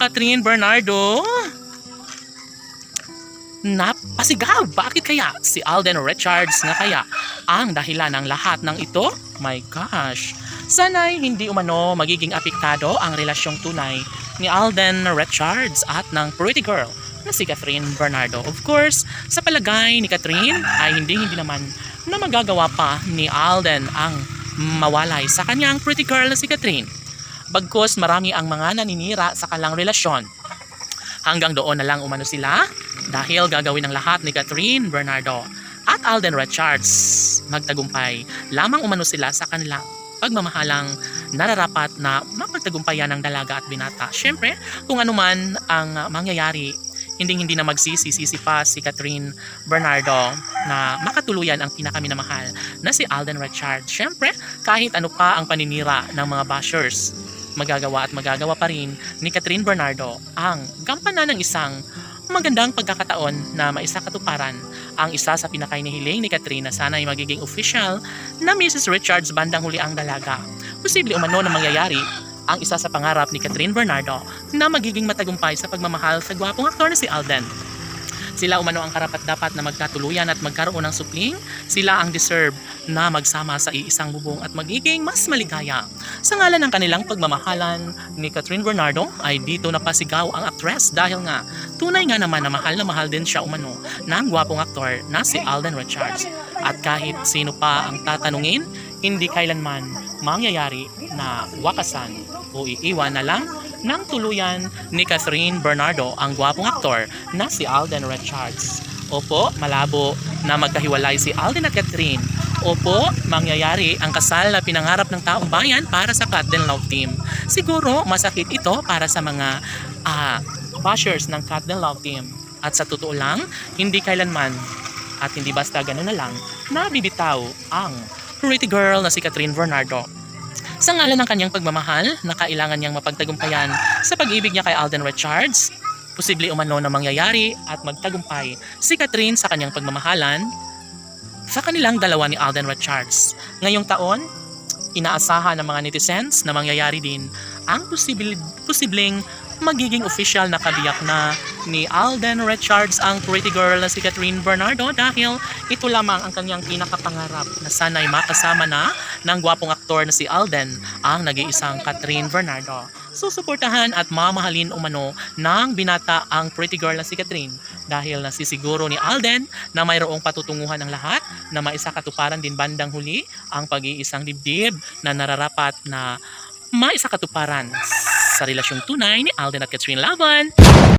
Catherine Bernardo? Napasigaw! Bakit kaya si Alden Richards nga kaya ang dahilan ng lahat ng ito? My gosh! Sana'y hindi umano magiging apektado ang relasyong tunay ni Alden Richards at ng pretty girl na si Catherine Bernardo. Of course, sa palagay ni Catherine ay hindi naman na magagawa pa ni Alden ang mawalay sa kanyang pretty girl na si Catherine. Bagkus marami ang mga naninira sa kanilang relasyon. Hanggang doon na lang umano sila dahil gagawin ng lahat ni Catherine Bernardo at Alden Richards magtagumpay. Lamang umano sila sa kanilang pagmamahalang nararapat na mapagtagumpayan ng dalaga at binata. Siyempre, kung anuman ang mangyayari, hindi na magsisisi pa si Catherine Bernardo na makatuluyan ang pinakaminamahal na si Alden Richards. Siyempre, kahit ano pa ang paninira ng mga bashers, magagawa pa rin ni Catherine Bernardo ang gampanan ng isang magandang pagkakataon na maisakatuparan ang isa sa pinakainihiling ni Catherine na sana ay magiging official na Mrs. Richards bandang huli ang dalaga. Posible umano na mangyayari ang isa sa pangarap ni Catherine Bernardo na magiging matagumpay sa pagmamahal sa gwapong aktor na si Alden. Sila umano ang karapat-dapat na magkatuluyan at magkaroon ng supling. Sila ang deserve na magsama sa iisang bubong at magiging mas maligaya. Sa ngalan ng kanilang pagmamahalan ni Catherine Bernardo ay dito napasigaw ang actress dahil nga tunay nga naman na mahal din siya umano ng gwapong aktor na si Alden Richards. At kahit sino pa ang tatanungin, hindi kailanman mangyayari na wakasan o iiwan na lang ng tuluyan ni Catherine Bernardo ang gwapong aktor na si Alden Richards. Opo, malabo na magkahiwalay si Alden at Catherine. Opo, mangyayari ang kasal na pinangarap ng taong bayan para sa Cat Den Love Team. Siguro masakit ito para sa mga bashers ng Cat Den Love Team. At sa totoo lang, hindi kailanman at hindi basta ganun na lang na bibitaw ang pretty girl na si Catherine Bernardo. Sa ngalan ng kanyang pagmamahal na kailangan niyang mapagtagumpayan sa pag-ibig niya kay Alden Richards, posible umano na mangyayari at magtagumpay si Catherine sa kanyang pagmamahalan sa kanilang dalawa ni Alden Richards. Ngayong taon, inaasahan ng mga netizens na mangyayari din ang posibleng magiging official na kabiyak na ni Alden Richards ang pretty girl na si Catherine Bernardo dahil ito lamang ang kanyang pinakapangarap na sana'y makasama na ng gwapong aktor na si Alden ang nag-iisang Catherine Bernardo. Susuportahan at mamahalin umano ng binata ang pretty girl na si Catherine dahil nasisiguro ni Alden na mayroong patutunguhan ng lahat na maisakatuparan din bandang huli ang pag-iisang dibdib na nararapat na maisakatuparan sa relasyong tunay ni Alden at Catherine Laban.